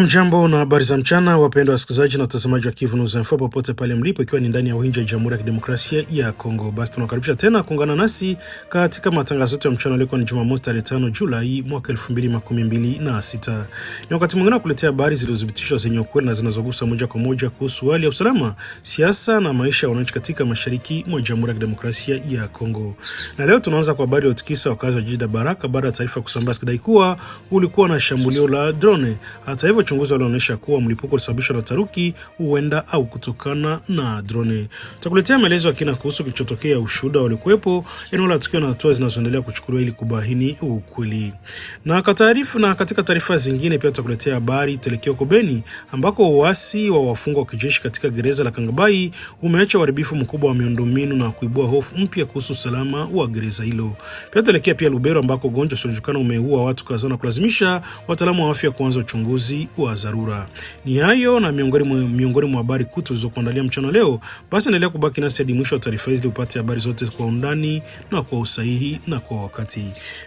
Jambo na habari za mchana, wapendwa wasikilizaji na watazamaji wa Kivu News Info popote pale mlipo, ikiwa ni ndani ya uwanja wa Jamhuri ya Kidemokrasia ya Kongo. Basi tunakaribisha tena kuungana nasi katika matangazo yetu ya mchana leo. Ni Jumamosi tarehe 5 Julai mwaka 2026. Ni wakati mwingine kuletea habari zilizodhibitishwa zenye ukweli na zinazogusa moja kwa moja kuhusu hali ya usalama, siasa na maisha ya wananchi katika mashariki mwa Jamhuri ya Kidemokrasia ya Kongo. Na leo tunaanza kwa habari ya utikisa wakazi wa jiji la Baraka baada ya taarifa kusambaa kidai kuwa kulikuwa na shambulio la drone. Hata hivyo uchunguzi unaonyesha kuwa mlipuko ulisababishwa na taruki huenda au kutokana na drone. Tutakuletea maelezo ya kina kuhusu kilichotokea, ushuhuda walikuwepo eneo la tukio na hatua zinazoendelea kuchukuliwa ili kubaini ukweli. Na katika taarifa zingine pia tutakuletea habari tuelekea Kobeni ambako uasi wa wafungwa wa kijeshi katika gereza la Kangabai umeacha uharibifu mkubwa wa miundombinu na kuibua hofu mpya kuhusu usalama wa gereza hilo. Pia tuelekea Lubero ambako ugonjwa usiojulikana umeua watu kadhaa na kulazimisha wataalamu wa afya kuanza uchunguzi wa dharura. Ni hayo na miongoni mwa habari kuu tulizokuandalia mchana leo. Basi endelea kubaki nasi hadi mwisho wa taarifa hizi ili upate habari zote kwa undani na kwa usahihi na kwa wakati.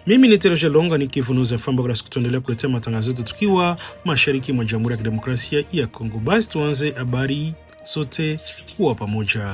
Mimi ni Tereje Longa ni Kivu News FM, kwa siku tuendelea kuletea matangazo yetu tukiwa mashariki mwa Jamhuri ya Kidemokrasia ya Kongo. Basi tuanze habari zote kwa pamoja.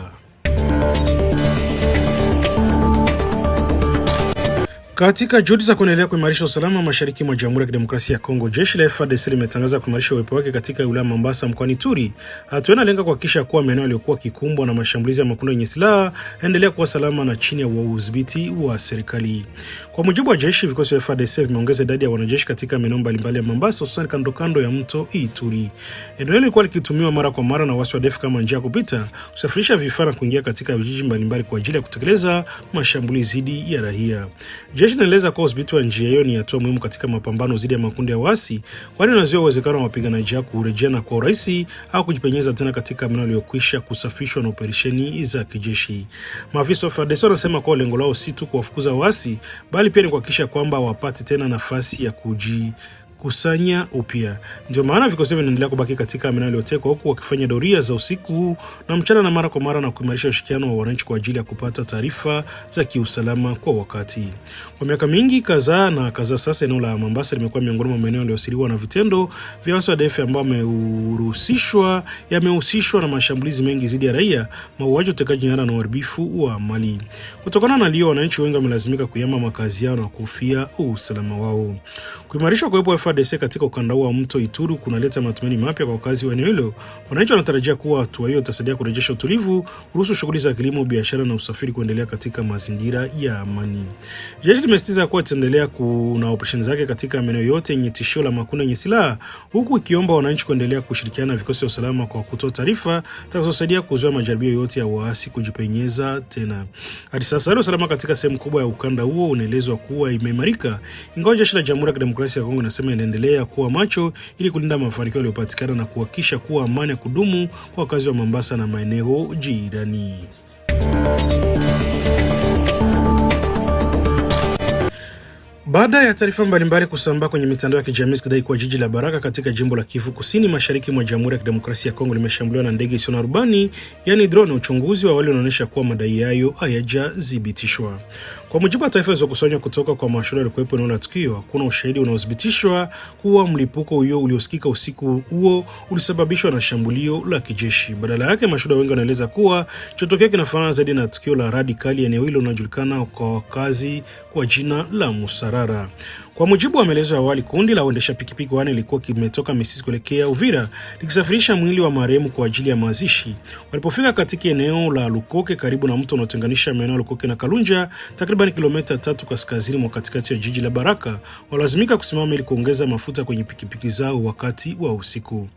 Katika juhudi za kuendelea kuimarisha usalama mashariki mwa Jamhuri ya Kidemokrasia ya Kongo, jeshi la FARDC limetangaza kuimarisha uwepo wake katika wilaya Mambasa mkoani Ituri. Hatua inalenga kuhakikisha kuwa maeneo yaliyokuwa kikumbwa na mashambulizi ya makundi yenye silaha endelea kuwa salama na chini ya udhibiti wa serikali. Kwa mujibu wa jeshi, vikosi vya FARDC vimeongeza idadi ya wanajeshi katika maeneo mbalimbali ya Mambasa, hususan kando ya mto Ituri. Eneo hilo lilikuwa likitumiwa mara kwa mara na wasi wa ADF kama njia ya kupita, kusafirisha vifaa na kuingia katika vijiji mbalimbali kwa ajili ya kutekeleza mashambulizi dhidi ya raia. Jeshi linaeleza kuwa udhibiti wa njia hiyo ni hatua muhimu katika mapambano dhidi ya makundi ya waasi, kwani inazuia uwezekano wa wapiganaji hao kurejea kwa urahisi au kujipenyeza tena katika maeneo yaliyokwisha kusafishwa na operesheni za kijeshi. Maafisa wa FARDC wanasema kuwa lengo lao si tu kuwafukuza waasi, bali pia ni kuhakikisha kwamba wapate tena nafasi ya kusanya upya. Ndio maana vikosi vinaendelea kubaki katika maeneo yaliyotekwa, huku wakifanya doria za usiku na mchana na mara kwa mara na kuimarisha ushirikiano wa wananchi kwa ajili ya kupata taarifa za kiusalama kwa wakati. Kwa miaka mingi kadhaa sasa, eneo la Mambasa limekuwa miongoni mwa maeneo yaliyosiriwa na vitendo vya wasi wa ADF ambao yamehusishwa na mashambulizi mengi dhidi ya raia, mauaji, utekaji nyara na uharibifu wa mali. Kutokana na hiyo, wananchi wengi wamelazimika kuyama makazi yao na kuhofia usalama wao. Kuimarisha kuwepo FARDC katika ukanda wa mto Ituri kunaleta matumaini mapya kwa wakazi wa eneo hilo. Wananchi wanatarajia kuwa hatua hiyo itasaidia kurejesha utulivu, kuruhusu shughuli za kilimo, biashara na usafiri kuendelea katika mazingira ya amani. Jeshi limesisitiza kuwa itaendelea na operesheni zake katika maeneo yote yenye tishio la makundi yenye silaha, huku ikiomba wananchi kuendelea kushirikiana na vikosi vya usalama kwa kutoa taarifa zitakazosaidia kuzuia majaribio yote ya waasi kujipenyeza tena. Hadi sasa usalama katika sehemu kubwa ya ukanda huo unaelezwa kuwa imeimarika, ingawa jeshi la Jamhuri ya Kidemokrasia ya Kongo linasema inaendelea kuwa macho ili kulinda mafanikio yaliyopatikana na kuhakikisha kuwa amani ya kudumu kwa wakazi wa Mambasa na maeneo jirani. Baada ya taarifa mbalimbali kusambaa kwenye mitandao ya kijamii kidai kuwa jiji la Baraka katika jimbo la Kivu Kusini mashariki mwa Jamhuri ya Kidemokrasia ya Kongo limeshambuliwa na ndege isiyo na rubani, yani drone, uchunguzi wa awali unaonyesha kuwa madai hayo hayajathibitishwa. Kwa mujibu wa taarifa zilizokusanywa kutoka kwa mashuhuda waliokuwepo eneo la tukio, kuna ushahidi unaothibitishwa kuwa mlipuko huo uliosikika usiku huo ulisababishwa na shambulio la kijeshi. Badala yake, mashuhuda wengi wanaeleza kuwa kilichotokea kinafanana zaidi na tukio la radikali eneo hilo linalojulikana kwa wakazi kwa jina la Musarara. Kwa mujibu wa maelezo ya awali, kundi la waendesha pikipiki wane lilikuwa kimetoka Misisi kuelekea Uvira likisafirisha mwili wa marehemu kwa ajili ya mazishi. Walipofika katika eneo la Lukoke karibu na mto unaotenganisha maeneo Lukoke na Kalunja, takriban kilomita 3 kaskazini mwa katikati ya jiji la Baraka, walazimika kusimama ili kuongeza mafuta kwenye pikipiki zao wakati wa usiku.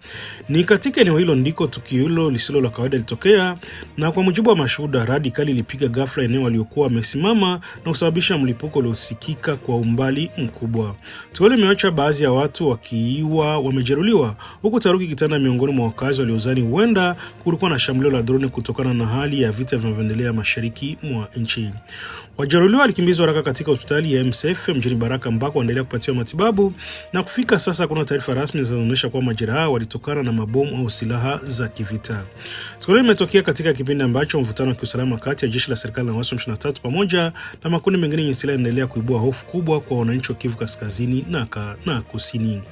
Ni katika eneo hilo ndiko tukio hilo lisilo la kawaida litokea, na kwa mujibu wa mashuhuda, radikali ilipiga ghafla eneo waliokuwa wamesimama na kusababisha mlipuko uliosikika kwa umbali mkubwa. Tukio limeacha baadhi ya watu wakiwa wamejeruhiwa, huku taharuki kitanda miongoni mwa wakazi waliozani huenda kulikuwa na shambulio la drone kutokana na hali ya vita vinavyoendelea mashariki mwa nchi. Wajeruhiwa Aligunduliwa alikimbizwa haraka katika hospitali ya MSF mjini Baraka ambako anaendelea kupatiwa matibabu, na kufika sasa kuna taarifa rasmi zinazoonyesha kuwa majeraha walitokana na mabomu au silaha za kivita. Tukio limetokea katika kipindi ambacho mvutano wa kiusalama kati ya jeshi la serikali na waasi wa M23 pamoja na makundi mengine yenye silaha yanaendelea kuibua hofu kubwa kwa wananchi wa Kivu Kaskazini na Kusini.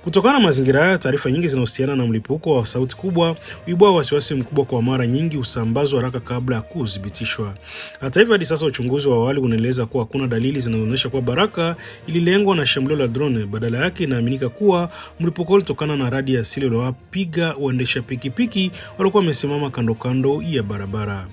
Kutokana na mazingira haya, taarifa nyingi zinahusiana na mlipuko wa sauti kubwa uibua wasiwasi mkubwa kwa mara nyingi usambazwa haraka kabla ya kudhibitishwa. Hata hivyo, hadi sasa uchunguzi wa awali unaeleza kuwa hakuna dalili zinazoonyesha kuwa Baraka ililengwa na shambulio la drone. Badala yake inaaminika kuwa mlipuko ulitokana na radi ya asili iliyowapiga waendesha pikipiki walikuwa wamesimama kando ya barabara.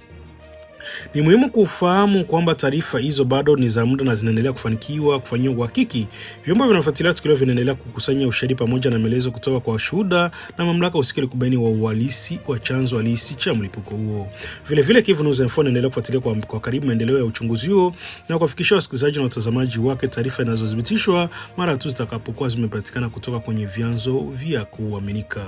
Ni muhimu kufahamu kwamba taarifa hizo bado ni za muda na zinaendelea kufanyiwa uhakiki. Vyombo vinafuatilia tukio vinaendelea kukusanya ushahidi pamoja na maelezo kutoka kwa washuhuda na mamlaka husika kubaini uhalisi wa chanzo halisi cha mlipuko huo. Vile Kivu News Info inaendelea kufuatilia kwa karibu maendeleo ya uchunguzi huo na kuwafikishia wasikilizaji na watazamaji wake taarifa zinazodhibitishwa mara tu zitakapokuwa zimepatikana kutoka kwenye vyanzo vya kuaminika.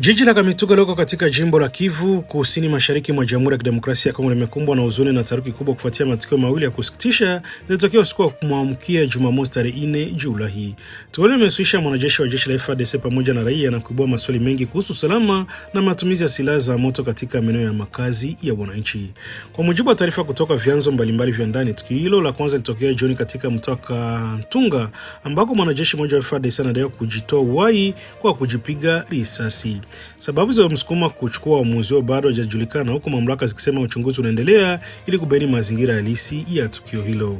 Jiji la Kamituga liko katika jimbo la Kivu Kusini Mashariki mwa Jamhuri ya Kidemokrasia ya Kongo limekumbwa na huzuni na taharuki kubwa kufuatia matukio mawili ya kusikitisha yaliyotokea usiku wa kuamkia Jumamosi tarehe 4 Julai. Tukio limehusisha mwanajeshi wa jeshi la FARDC pamoja na raia na kuibua maswali mengi kuhusu usalama na matumizi ya silaha za moto katika maeneo ya makazi ya wananchi. Kwa mujibu wa taarifa kutoka vyanzo mbalimbali vya ndani, tukio hilo la kwanza lilitokea jioni katika mtaa Kantunga ambako mwanajeshi mmoja wa FARDC anadaiwa kujitoa uhai kwa kujipiga risasi. Sababu za msukuma kuchukua uamuzi huo bado hazijulikana, huku mamlaka zikisema uchunguzi unaendelea ili kubaini mazingira halisi ya tukio hilo.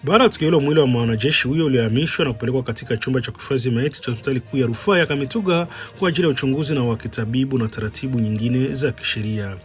Baada ya tukio hilo, mwili wa mwanajeshi huyo ulihamishwa na kupelekwa katika chumba cha kuhifadhi maiti cha hospitali kuu ya rufaa ya Kamituga kwa ajili ya uchunguzi na wa kitabibu na taratibu nyingine za kisheria.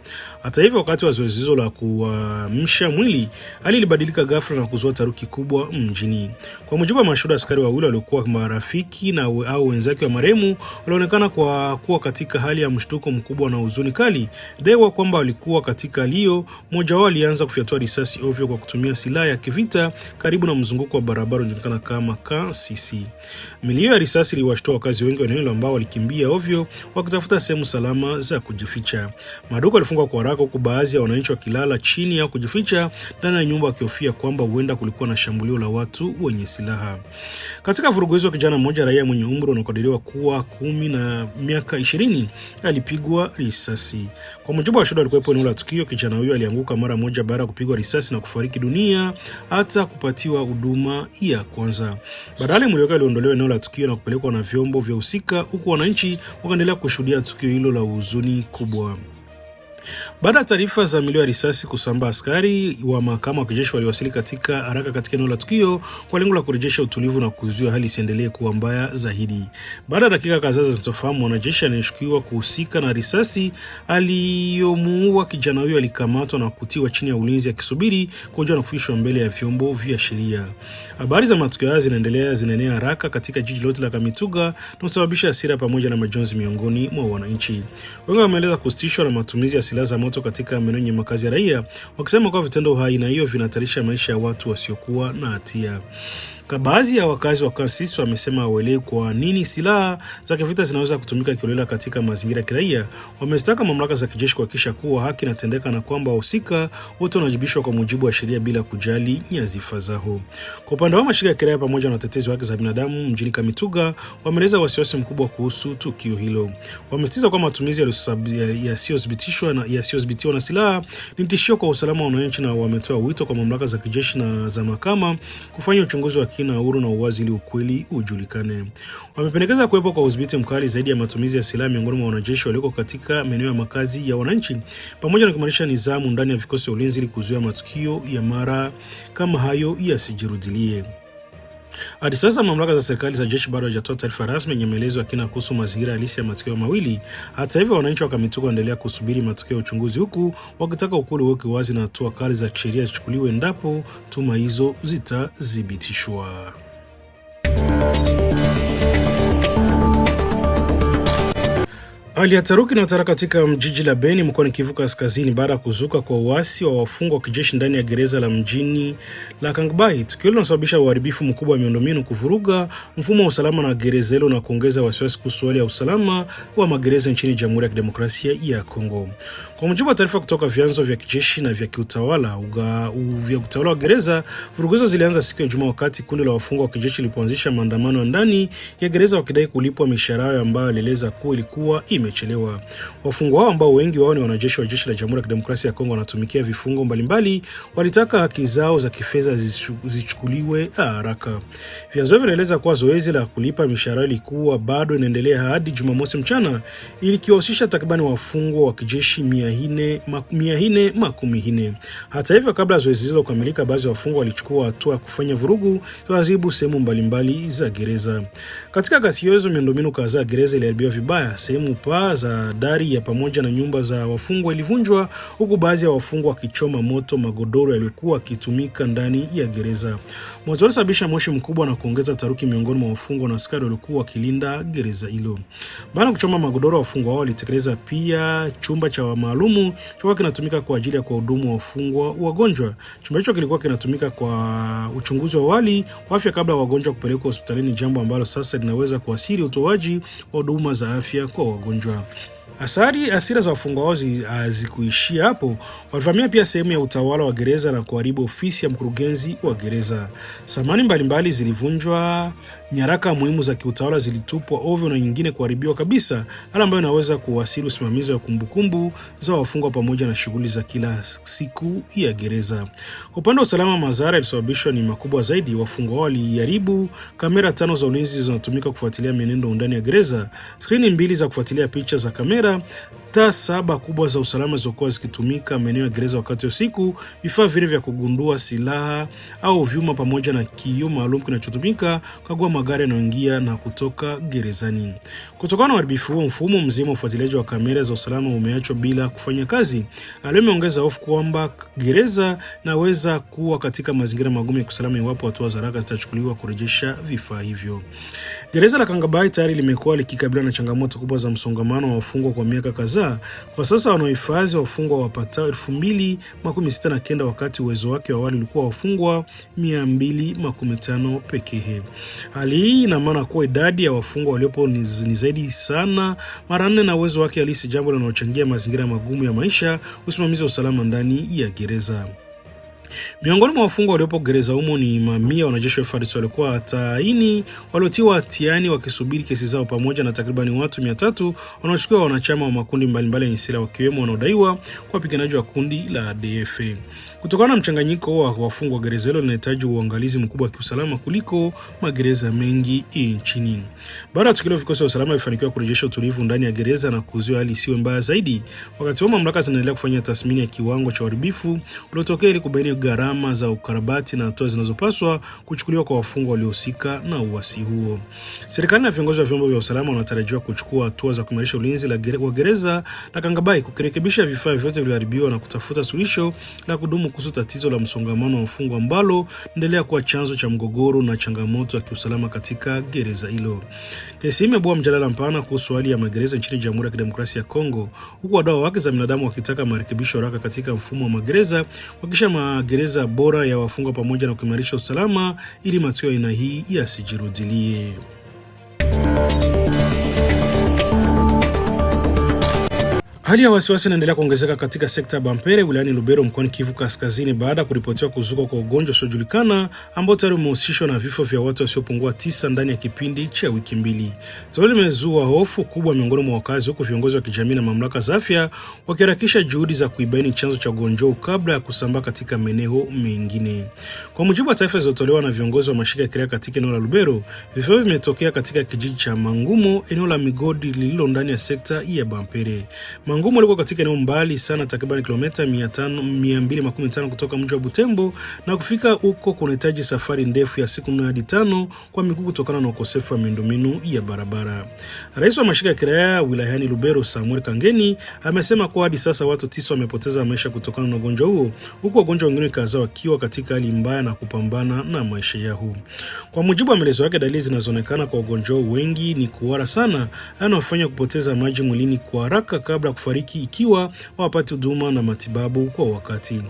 Hata hivyo, wakati wa zoezi hilo la kuamsha mwili, hali ilibadilika ghafla na kuzua taharuki kubwa mjini. Kwa mujibu wa mashuhuda, askari wawili waliokuwa marafiki na au wenzake wa marehemu walionekana kuwa katika hali ya mshtuko mkubwa na huzuni kali. Dewa kwamba walikuwa katika hali hiyo, mmoja wao alianza kufyatua risasi ovyo kwa kutumia silaha ya kivita karibu na mzunguko wa barabara unaojulikana kama Kasisi. Milio ya risasi iliwashtua wakazi wengi wa eneo ambao walikimbia ovyo wakitafuta sehemu salama za kujificha. Maduka yalifungwa kwa haraka, huku baadhi ya wananchi wakilala chini au kujificha ndani ya nyumba wakihofia kwamba huenda kulikuwa na shambulio la watu wenye silaha. Katika vurugu hizo, kijana mmoja raia mwenye umri unakadiriwa kuwa 10 na miaka 20 alipigwa risasi. Kwa mujibu wa shuhuda walikuwepo eneo la tukio, kijana huyo alianguka mara moja baada ya kupigwa risasi na kufariki dunia hata kupatiwa huduma ya kwanza. Baadaye mwili wake uliondolewa eneo la tukio na kupelekwa na vyombo vya husika, huku wananchi wakaendelea kushuhudia tukio hilo la huzuni kubwa. Baada ya taarifa za milio ya risasi kusambaa, askari wa mahakama wa kijeshi waliwasili katika haraka katika eneo la tukio kwa lengo la kurejesha utulivu na kuzuia hali isiendelee kuwa mbaya zaidi. Baada ya dakika kadhaa zisizofahamu, mwanajeshi anayeshukiwa kuhusika na risasi aliyomuua kijana huyo alikamatwa na kutiwa chini ya ulinzi akisubiri kujua na kufikishwa mbele ya vyombo vya sheria. Habari za matukio haya zinaenea haraka katika jiji lote la Kamituga na kusababisha hasira pamoja na majonzi miongoni mwa wananchi. Wengi wameeleza kusitishwa na matumizi ya silaha za moto katika maeneo ya makazi ya raia, wakisema kwa vitendo aina hiyo vinahatarisha maisha ya watu wasiokuwa na hatia. Baadhi ya wakazi wa Kasisi wamesema hawaelewi kwa nini silaha za kivita zinaweza kutumika kiolela katika mazingira ya kiraia. Wamestaka mamlaka za kijeshi kuhakikisha kuwa haki inatendeka na kwamba wahusika wote wanajibishwa kwa mujibu wa sheria bila kujali nyadhifa zao. Kwa upande wa mashirika ya kiraia pamoja na watetezi wa haki za binadamu mjini Kamituga wameeleza wasiwasi mkubwa kuhusu tukio hilo. Wamesitiza kwamba matumizi yasiyodhibitiwa na silaha ni tishio kwa usalama wa wananchi, na wametoa wito kwa mamlaka za kijeshi na za mahakama kufanya uchunguzi wa kina, huru na uwazi ili ukweli ujulikane. Wamependekeza kuwepo kwa udhibiti mkali zaidi ya matumizi ya silaha miongoni mwa wanajeshi walioko katika maeneo ya makazi ya wananchi, pamoja na kuimarisha nidhamu ndani ya vikosi vya ulinzi ili kuzuia matukio ya mara kama hayo yasijirudilie. Hadi sasa mamlaka za serikali za jeshi bado hajatoa taarifa rasmi yenye maelezo ya kina kuhusu mazingira halisi ya matukio mawili. Hata hivyo, wananchi wa Kamituga wanaendelea kusubiri matokeo ya uchunguzi, huku wakitaka ukweli uwekwe wazi na hatua kali za kisheria zichukuliwe endapo tuma hizo Hali ya taharuki inatawala katika jiji la Beni mkoani Kivu Kaskazini baada ya kuzuka kwa uasi wa wafungwa wa kijeshi ndani ya gereza la mjini la Kangabai. Tukio linasababisha uharibifu mkubwa wa miundombinu, kuvuruga mfumo wa usalama na gereza hilo na kuongeza wasiwasi kuhusu hali ya usalama wa magereza nchini Jamhuri ya Kidemokrasia ya Kongo. Kwa mujibu wa taarifa kutoka vyanzo vya kijeshi na vya kiutawala wa gereza, vurugu hizo zilianza siku ya Ijumaa wakati kundi la wafungwa wa kijeshi lilipoanzisha maandamano ndani ya gereza wakidai kulipwa mishahara yao ambayo alieleza kuwa ilikuwa imechelewa. Wafungwa hao ambao wengi wao ni wanajeshi wa jeshi la Jamhuri ya Kidemokrasia ya Kongo wanatumikia vifungo mbalimbali, walitaka haki zao za kifedha zichukuliwe haraka. Vyanzo vinaeleza kuwa zoezi la kulipa mishahara lilikuwa bado inaendelea hadi Jumamosi mchana, ili kiwahusisha takriban wafungwa wa kijeshi 440. Hata hivyo, kabla zoezi hilo kukamilika, baadhi ya wafungwa walichukua hatua ya kufanya vurugu zilizoharibu sehemu mbalimbali za gereza. Katika ghasia hizo, miundombinu kadhaa gereza iliharibiwa vibaya. Sehemu paa za dari ya pamoja na nyumba za wafungwa ilivunjwa, huku baadhi ya wafungwa wakichoma moto magodoro yaliyokuwa yakitumika ndani ya gereza. Moto ulisababisha moshi mkubwa na kuongeza taharuki miongoni mwa wafungwa na askari waliokuwa wakilinda gereza hilo. Baada ya kuchoma magodoro, wafungwa hao walitekeleza pia chumba cha maalumu chokuwa kinatumika kwa ajili ya kuwahudumu wafungwa wagonjwa. Chumba hicho kilikuwa kinatumika kwa uchunguzi wa awali wa afya kabla wagonjwa kupelekwa hospitalini, jambo ambalo sasa linaweza kuathiri utoaji wa huduma za afya kwa wagonjwa. Hasira za wafungwa hao hazikuishia hapo. Walivamia pia sehemu ya utawala wa gereza na kuharibu ofisi ya mkurugenzi wa gereza. Samani mbalimbali zilivunjwa, nyaraka muhimu za kiutawala zilitupwa ovyo na nyingine kuharibiwa kabisa, hali ambayo inaweza kuathiri usimamizi wa kumbukumbu za wafungwa pamoja na shughuli za kila siku ya gereza. Kwa upande wa usalama, madhara yalisababishwa ni makubwa zaidi. Wafungwa hao waliharibu kamera 5 za ulinzi zinazotumika kufuatilia mienendo ndani ya gereza, skrini 2 za kufuatilia picha za kamera, taa 7 kubwa za usalama zilizokuwa zikitumika maeneo ya gereza wakati wa usiku, vifaa vile vya kugundua silaha au vyuma, pamoja na kioo maalum kinachotumika kukagua magari yanayoingia na kutoka gerezani. Kutokana na uharibifu huo, mfumo mzima wa ufuatiliaji wa kamera za usalama umeachwa bila kufanya kazi. Hali imeongeza hofu kwamba gereza naweza kuwa katika mazingira magumu ya usalama iwapo hatua za haraka zitachukuliwa kurejesha vifaa hivyo. Gereza la Kangabai tayari limekuwa likikabiliana na changamoto kubwa za msongamano wa wafungwa kwa miaka kadhaa. Kwa sasa wanaohifadhi wafungwa wapatao 2069 wakati uwezo wake wa awali ulikuwa wafungwa 215 pekee. Hali hii ina maana kuwa idadi ya wafungwa waliopo ni zaidi sana mara 4 na uwezo wake halisi, jambo linalochangia mazingira magumu ya maisha, usimamizi wa usalama ndani ya gereza. Miongoni mwa wafungwa waliopo gereza humo ni mamia wanajeshi wa FARDC walikuwa hataini waliotiwa hatiani wakisubiri kesi zao, pamoja na takriban watu 300 wanaochukuliwa wanachama wa makundi mbalimbali yenye silaha, wakiwemo wanaodaiwa kwa wapiganaji wa kundi la ADF. Kutokana na mchanganyiko wa wafungwa, gereza hilo linahitaji uangalizi mkubwa wa kiusalama kuliko magereza mengi nchini. Baada ya tukio, vikosi vya usalama vilifanikiwa kurejesha utulivu ndani ya gereza na kuzuia hali isiwe mbaya zaidi. Wakati huo, mamlaka zinaendelea kufanya tathmini ya kiwango cha uharibifu uliotokea ili kubaini gharama za ukarabati na hatua zinazopaswa kuchukuliwa kwa wafungwa waliohusika na uasi huo. Serikali na viongozi wa vyombo vya usalama wanatarajiwa kuchukua hatua za kuimarisha ulinzi wa gereza la Kangabai, kurekebisha vifaa vyote vilivyoharibiwa na kutafuta suluhisho la kudumu kuhusu tatizo la msongamano wa wafungwa ambalo endelea kuwa chanzo cha mgogoro na changamoto ya kiusalama katika gereza hilo. Kesi imeibua mjadala mpana kuhusu hali ya magereza nchini Jamhuri ya Kidemokrasia ya Kongo, huku wadau wa haki za binadamu wakitaka marekebisho haraka katika mfumo wa magereza, kuhakikisha magereza bora ya wafungwa pamoja na kuimarisha usalama ili matukio aina hii yasijirudilie. Hali ya wasiwasi inaendelea kuongezeka katika sekta ya Bampere wilayani Lubero mkoani Kivu Kaskazini baada ya kuripotiwa kuzuka kwa ugonjwa usiojulikana ambao tayari umehusishwa na vifo vya watu wasiopungua 9 ndani ya kipindi cha wiki 2. Tukio limezua hofu kubwa miongoni mwa wakazi, huku viongozi wa kijamii na mamlaka za afya wakiharakisha juhudi za kuibaini chanzo cha ugonjwa kabla ya kusambaa katika maeneo mengine. Kwa mujibu wa taarifa zilizotolewa na viongozi wa mashirika ya kiraia katika eneo la Lubero, vifo vimetokea katika kijiji cha Mangumo, eneo la migodi lililo ndani ya sekta ya Bampere. Mungumu liko katika eneo mbali sana, takriban kilomita 215 kutoka mji wa Butembo, na kufika huko kunahitaji safari ndefu ya siku 4 hadi 5 kwa miguu kutokana na ukosefu wa miundombinu ya barabara. Rais wa mashirika ya kiraia wilayani Lubero, Samuel Kangeni, amesema kwa hadi sasa watu 9 wamepoteza maisha kutokana na ugonjwa huo, huku wagonjwa wengine kadhaa wakiwa katika hali mbaya na kupambana na maisha yao. Kwa mujibu wa maelezo yake, dalili zinazoonekana kwa ugonjwa wengi ni kuhara sana, anafanya kupoteza maji mwilini kwa haraka kabla kufariki ikiwa hawapati huduma na matibabu kwa wakati.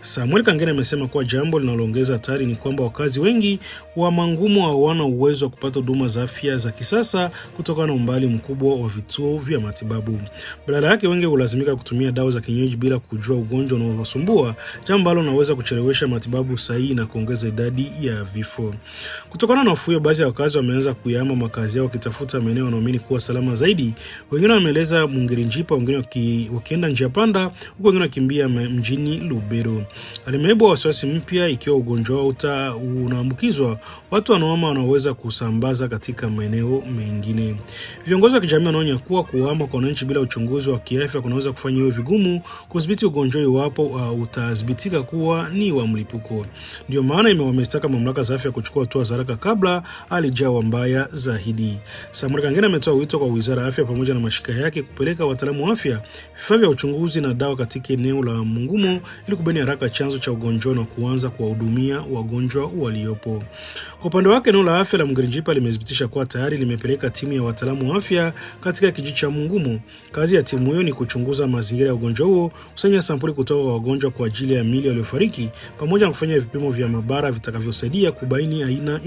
Samuel Kangeni amesema kuwa jambo linaloongeza hatari ni kwamba wakazi wengi wa Mangumu hawana uwezo wa kupata huduma za afya za kisasa kutokana na umbali mkubwa wa vituo vya matibabu. Badala yake wengi hulazimika kutumia dawa za kienyeji bila kujua ugonjwa unaowasumbua, jambo ambalo linaweza kuchelewesha matibabu sahihi na kuongeza idadi ya vifo. Kutokana na hofu hiyo, baadhi ya wakazi wameanza kuyahama makazi yao wakitafuta maeneo wanaoamini kuwa salama zaidi. Wengine wameeleza Mungirinjipa, wengine wakienda njia panda, huku wengine wakimbia mjini Lubero. Alimeibua wasiwasi mpya ikiwa ugonjwa unaambukizwa, watu wanaohama wanaweza kusambaza katika maeneo mengine. Viongozi wa kijamii wanaonya kuwa kuhama kwa wananchi bila uchunguzi wa kiafya kunaweza kufanya iwe vigumu kudhibiti ugonjwa iwapo utadhibitika kuwa ni wa mlipuko. Ndio maana imewamestaka mamlaka za afya kuchukua hatua za haraka kabla hali ijawa mbaya zaidi. Samuel Kangeni ametoa wito kwa Wizara ya Afya pamoja na mashirika yake kupeleka wataalamu wa afya, vifaa vya uchunguzi na dawa katika eneo la Mungumu ili kubaini haraka chanzo cha ugonjwa na kuanza kuwahudumia wagonjwa waliopo. Kwa upande wake, eneo la afya la Mungirinjipa limethibitisha kuwa tayari limepeleka timu ya wataalamu wa afya katika kijiji cha Mungumu. Kazi ya timu hiyo ni kuchunguza mazingira ya ugonjwa huo, kusanya sampuli kutoka kwa wagonjwa kwa ajili ya miili waliofariki, pamoja na kufanya vipimo vya maabara vitakavyosaidia kubaini aina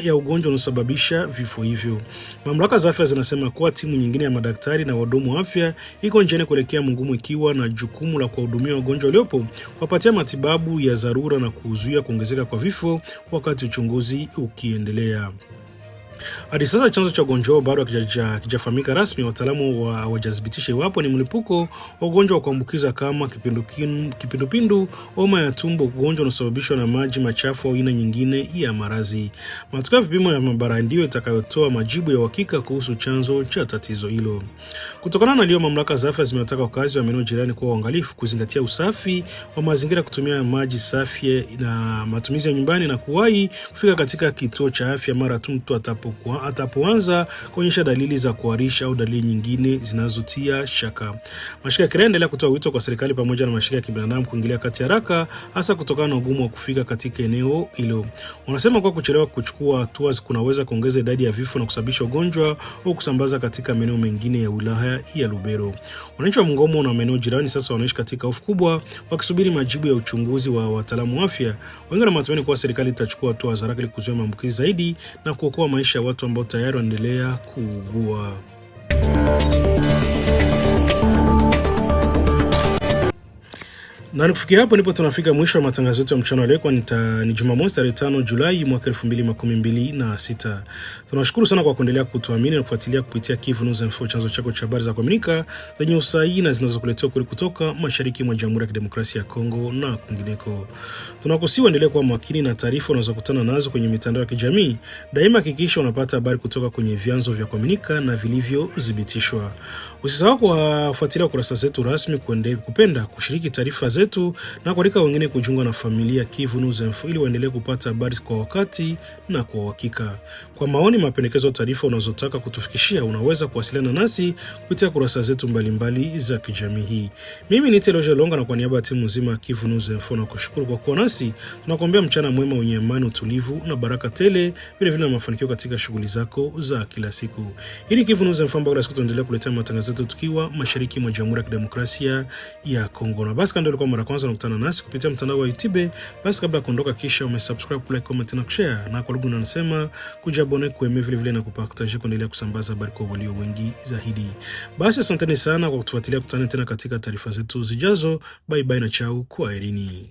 ya ugonjwa unaosababisha vifo hivyo. Mamlaka za afya zinasema kuwa timu nyingine ya madaktari na wahudumu wa afya iko njiani kuelekea Mungumu ikiwa na jukumu la kuwahudumia wagonjwa waliopo, kuwapatia matibabu ya dharura na kuzuia kuongezeka kwa vifo wakati uchunguzi ukiendelea. Hadi sasa chanzo cha ugonjwa bado hakijafahamika rasmi. Wataalamu hawajathibitisha iwapo ni mlipuko wa ugonjwa wa kuambukiza kama kipindupindu, homa ya tumbo, ugonjwa unaosababishwa na maji machafu au aina nyingine ya maradhi. Matokeo ya vipimo ya maabara ndio itakayotoa majibu ya uhakika kuhusu chanzo cha tatizo hilo. Kutokana na leo, mamlaka za afya zimewataka wakazi wa maeneo jirani kuwa waangalifu, kuzingatia usafi wa mazingira, kutumia maji safi na matumizi ya nyumbani, na kuwahi kufika katika kituo cha afya mara tu mtu atapoanza kuonyesha dalili za kuharisha au dalili nyingine zinazotia shaka. Mashirika ya kiraia yanaendelea kutoa wito kwa serikali pamoja na mashirika ya kibinadamu kuingilia kati haraka, hasa kutokana na ugumu wa kufika katika eneo hilo. Wanasema kwa kuchelewa kuchukua hatua kunaweza kuongeza idadi ya vifo na kusababisha ugonjwa au kusambaza katika maeneo mengine ya wilaya ya Lubero. Wananchi wa Mungumu na maeneo jirani sasa wanaishi katika hofu kubwa, wakisubiri majibu ya uchunguzi wa wataalamu wa afya. Wengi wana matumaini kuwa serikali itachukua hatua za haraka ili kuzuia maambukizi zaidi na kuokoa maisha ya watu ambao tayari wanaendelea kuugua. Na kufikia hapo ndipo tunafika mwisho wa matangazo yetu ya mchana leo. Ni Jumamosi tarehe 5 Julai mwaka 2026. Tunashukuru sana kwa kuendelea kutuamini na kufuatilia kupitia Kivu News Info, chanzo chako cha habari za kuaminika zenye usahihi na zinazokuletea kweli kutoka mashariki mwa Jamhuri ya Kidemokrasia ya Kongo na kwingineko. Tunakusihi endelea kuwa makini na taarifa unazokutana nazo kwenye mitandao ya kijamii. Daima hakikisha unapata habari kutoka kwenye vyanzo vya kuaminika na vilivyodhibitishwa. Usisahau kufuatilia kurasa zetu rasmi, kupenda kushiriki taarifa zetu na kualika wengine kujiunga na familia Kivu News Info ili waendelee kupata habari kwa wakati na kwa uhakika. Kwa maoni, mapendekezo, taarifa unazotaka kutufikishia, unaweza kuwasiliana nasi kupitia kurasa zetu mbalimbali za kijamii. Mimi ni Teloje Longa, na kwa niaba ya timu nzima ya Kivu News Info na kushukuru kwa kuwa nasi. Tunakuombea mchana mwema wenye amani, utulivu na baraka tele, vile vile na mafanikio katika shughuli zako za kila siku. Hili Kivu News Info ambayo tunaendelea kuletea matangazo yetu tukiwa mashariki mwa Jamhuri ya Kidemokrasia ya Kongo. Na basi kando kwa mara kwanza unakutana nasi kupitia mtandao wa YouTube, basi kabla kuondoka kisha umesubscribe, like, comment na kushare, na kwa lugha unasema kujabone kueme vile vile na kupartaje kuendelea kusambaza habari kwa walio wengi zaidi. Basi asanteni sana kwa kutufuatilia, kutana tena katika taarifa zetu zijazo. Bye bye na chao, kwaherini.